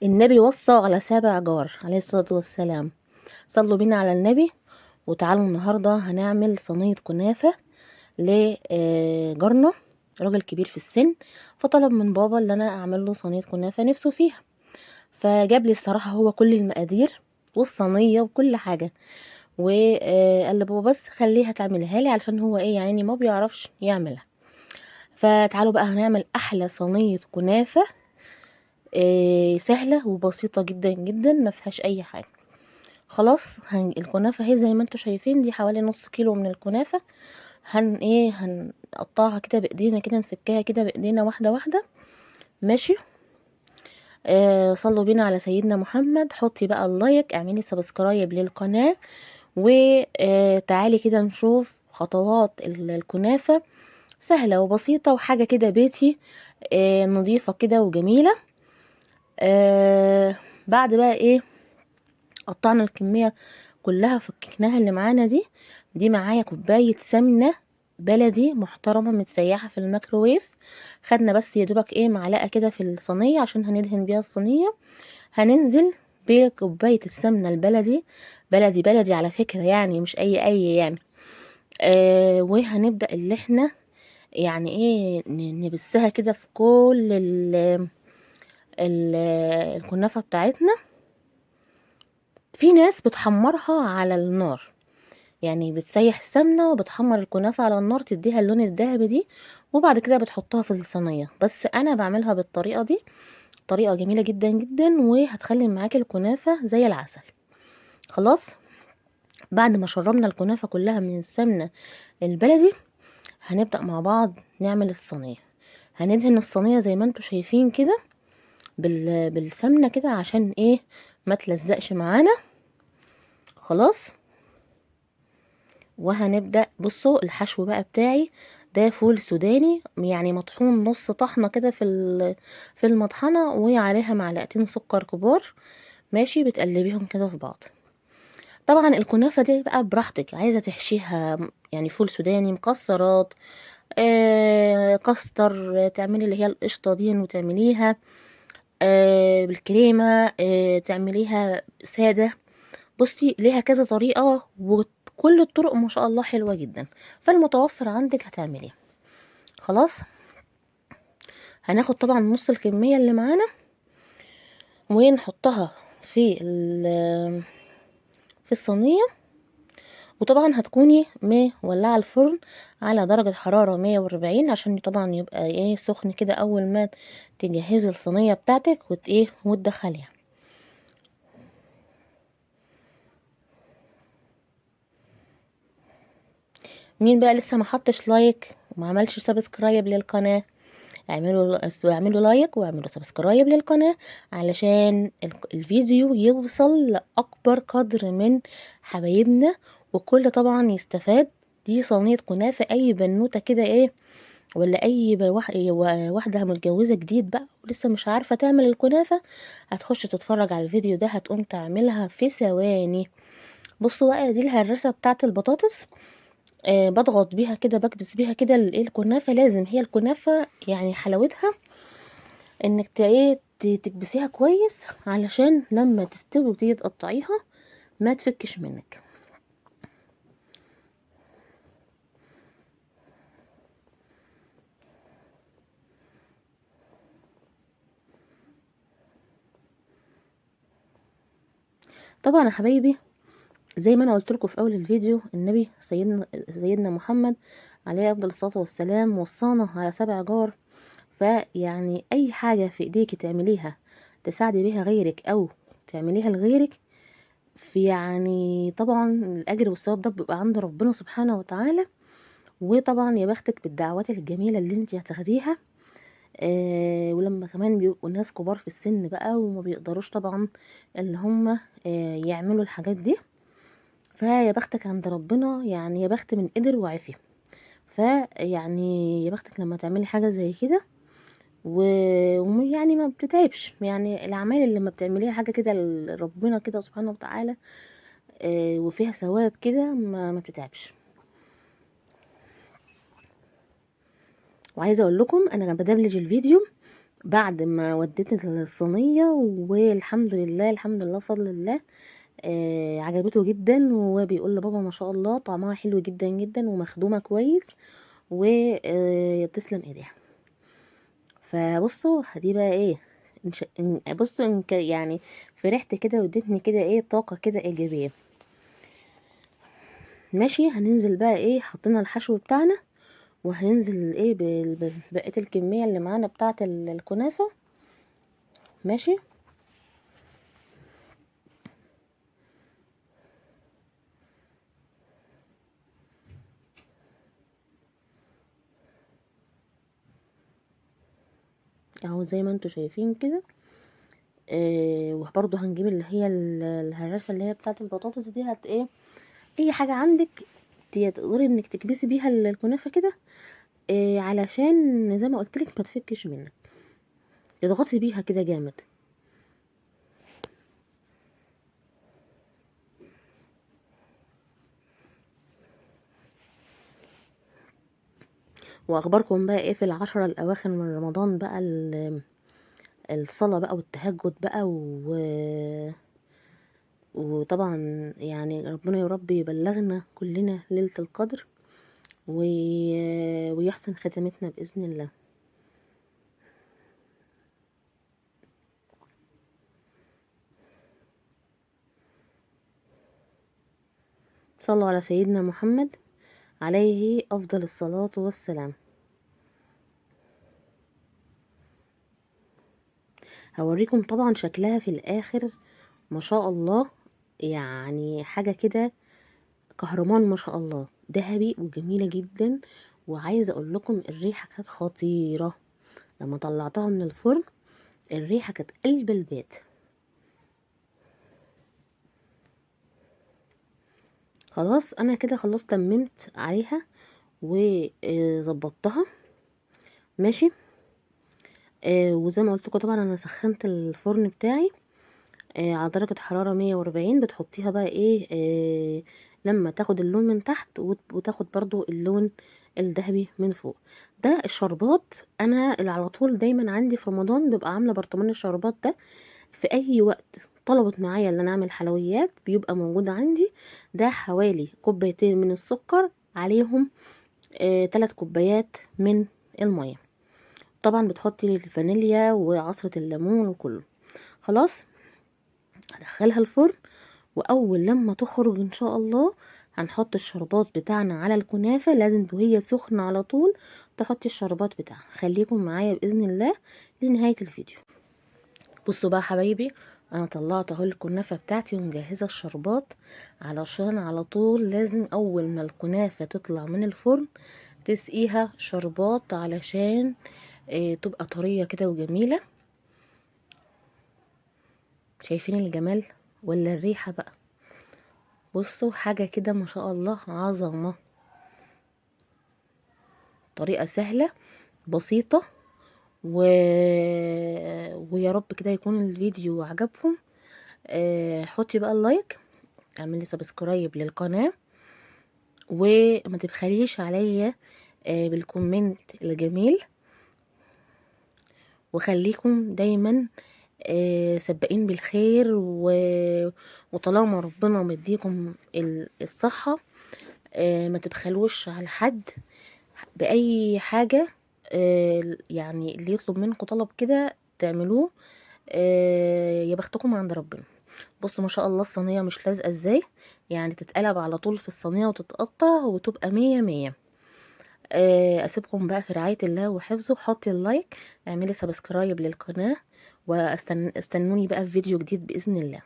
النبي وصى على 7 جار عليه الصلاة والسلام. صلوا بينا على النبي. وتعالوا النهاردة هنعمل صينية كنافة لجارنا، راجل كبير في السن، فطلب من بابا اللي انا اعمل له صينية كنافة نفسه فيها. فجاب لي الصراحة هو كل المقادير والصينية وكل حاجة، وقال لبابا بس خليها تعملها لي علشان هو ايه يعني ما بيعرفش يعملها. فتعالوا بقى هنعمل احلى صينية كنافة، سهلة وبسيطة جدا جدا، ما فيهاش اي حاجة. خلاص الكنافة اهي زي ما انتوا شايفين، دي حوالي نص كيلو من الكنافة. هنقطعها كده بايدينا، كده نفكها كده بايدينا واحدة واحدة. ماشي. صلوا بينا على سيدنا محمد. حطي بقى اللايك، اعملي سبسكرايب للقناة، وتعالي كده نشوف خطوات الكنافة. سهلة وبسيطة وحاجة كده بيتي، نظيفة كده وجميلة. بعد بقى ايه، قطعنا الكمية كلها، فككناها اللي معانا دي معايا كوباية سمنة بلدي محترمة متسيحة في الميكروويف. خدنا بس يا دوبك ايه معلقة كده في الصينية عشان هندهن بيها الصينية. هننزل بكوباية السمنة البلدي، بلدي بلدي على فكرة، يعني مش اي يعني. وهنبدأ اللي احنا يعني ايه نبسها كده في كل ال الكنافة بتاعتنا. في ناس بتحمرها على النار، يعني بتسيح السمنة وبتحمر الكنافة على النار تديها اللون الذهبي دي، وبعد كده بتحطها في الصينية. بس انا بعملها بالطريقة دي، طريقة جميلة جدا جدا، وهتخلي معاكي الكنافة زي العسل. خلاص. بعد ما شربنا الكنافة كلها من السمنة البلدي، هنبدأ مع بعض نعمل الصينية. هندهن الصينية زي ما انتوا شايفين كده بالسمنة كده عشان ايه ما تلزقش معانا. خلاص. وهنبدأ بصوا الحشو بقى بتاعي ده فول سوداني، يعني مطحون نص طحنة كده في المطحنة، وعليها معلقتين سكر كبار. ماشي. بتقلبيهم كده في بعض. طبعا الكنافة دي بقى براحتك، عايزة تحشيها يعني فول سوداني، مكسرات، كاستر، تعملي اللي هي القشطة دي وتعمليها بالكريمة، تعمليها سادة. بصي ليها كذا طريقة، وكل الطرق ما شاء الله حلوة جدا، فالمتوفر عندك هتعمليها. خلاص. هناخد طبعا نص الكمية اللي معانا ونحطها في الصينية. وطبعا هتكوني مولعة الفرن على درجة حرارة 140 عشان طبعا يبقى ايه سخن كده اول ما تجهزي الصينية بتاعتك وتدخليها. مين بقى لسه ما حطش لايك وما عملش سبسكرايب للقناة؟ اعملوا لايك واعملوا سبسكرايب للقناة علشان الفيديو يوصل لأكبر قدر من حبايبنا، وكل طبعا يستفاد. دي صينية كنافة اي بنوتة كده ايه، ولا اي واحدة متجوزة جديد بقى ولسه مش عارفة تعمل الكنافة، هتخش تتفرج على الفيديو ده هتقوم تعملها في ثواني. بصوا بقى دي الهرسة بتاعت البطاطس. بضغط بيها كده، بكبس بيها كده الايه الكنافه. لازم هي الكنافه يعني حلاوتها انك تكبسيها كويس علشان لما تستوي وتيجي تقطعيها ما تفكش منك. طبعا يا حبايبي، زي ما انا قلت لكم في اول الفيديو، النبي سيدنا محمد عليه افضل الصلاه والسلام وصانا على 7 جار. فيعني اي حاجه في ايديك تعمليها تساعدي بيها غيرك او تعمليها لغيرك، في يعني طبعا الاجر والثواب ده بيبقى عند ربنا سبحانه وتعالى. وطبعا يا بختك بالدعوات الجميله اللي انت هتاخديها. ولما كمان بيبقوا ناس كبار في السن بقى وما بيقدروش طبعا اللي هم يعملوا الحاجات دي، فيا بختك عند ربنا، يعني يا بخت من قدر وعافيه. فيعني يا بختك لما تعملي حاجه زي كده ويعني ما بتتعبش، يعني الاعمال اللي لما بتعمليها حاجه كده لربنا كده سبحانه وتعالى وفيها ثواب كده ما بتتعبش. وعايزه اقول لكم انا بدبلج الفيديو بعد ما وديت الصينيه، والحمد لله الحمد لله بفضل الله عجبته جدا، وهو بيقول لبابا ما شاء الله طعمها حلو جدا جدا ومخدومه كويس، وتسلم ايديها. فبصوا دي بقى ايه، بصوا يعني فرحت كده وادتني كده ايه طاقه كده ايجابيه. ماشي، هننزل بقى ايه، حطينا الحشو بتاعنا، وهننزل ايه ببقيه الكميه اللي معانا بتاعه الكنافه. ماشي، اهو زي ما انتوا شايفين كده. وبرضه هنجيب اللي هي الهراسه اللي هي بتاعه البطاطس دي، هت ايه اي حاجه عندك تقدري انك تكبسي بيها الكنافه كده، علشان زي ما قلت لك ما تفكش منك، اضغطي بيها كده جامد. واخباركم بقى ايه في العشرة الاواخر من رمضان بقى، الصلاة بقى والتهجد بقى وطبعا يعني ربنا يا رب يبلغنا كلنا ليلة القدر و... ويحسن ختامتنا بإذن الله. صلوا على سيدنا محمد عليه أفضل الصلاة والسلام. هوريكم طبعا شكلها في الآخر ما شاء الله، يعني حاجة كده كهرمان ما شاء الله، ذهبي وجميلة جدا. وعايزة اقول لكم الريحة كانت خطيرة لما طلعتها من الفرن، الريحة كانت قلب البيت. خلاص انا كده خلاص تممت عليها وظبطتها. ماشي، وزي ما قلت لكم طبعا انا سخنت الفرن بتاعي على درجة حرارة 140. بتحطيها بقى ايه لما تاخد اللون من تحت وتاخد برضو اللون الذهبي من فوق. ده الشربات انا اللي على طول دايما عندي في رمضان ببقى عاملة برطمان الشربات ده، في اي وقت طلبت معايا ان انا اعمل حلويات بيبقى موجود عندي. ده حوالي كوبايتين من السكر عليهم 3 كوبايات من المية. طبعا بتحطي الفانيليا وعصرة الليمون وكله. خلاص هدخلها الفرن، واول لما تخرج ان شاء الله هنحط الشربات بتاعنا على الكنافة. لازم وهي سخنة على طول تحطي الشربات بتاعها. خليكم معايا بإذن الله لنهاية الفيديو. بصوا بقى حبايبي، انا طلعت اهو الكنافة بتاعتي ومجهزة الشربات، علشان على طول لازم اول ما الكنافة تطلع من الفرن تسقيها شربات علشان تبقى طرية كده وجميلة. شايفين الجمال ولا الريحة بقى؟ بصوا حاجة كده ما شاء الله عظمة. طريقة سهلة بسيطة ويا رب كده يكون الفيديو عجبكم. حطي بقى اللايك، اعملي سبسكرايب للقناة، وما تبخليش عليا بالكومنت الجميل، وخليكم دايما سبقين بالخير وطالما ربنا مديكم الصحة ما تبخلوش على حد بأي حاجة. يعني اللي يطلب منكم طلب كده تعملوه. يا بختكم عند ربنا. بصوا ما شاء الله الصينية مش لازقة ازاي، يعني تتقلب على طول في الصينية وتتقطع وتبقى مية مية. اسيبكم بقى في رعاية الله وحفظه. حطي اللايك، اعملي سبسكرايب للقناة، واستنوني بقى في فيديو جديد بإذن الله.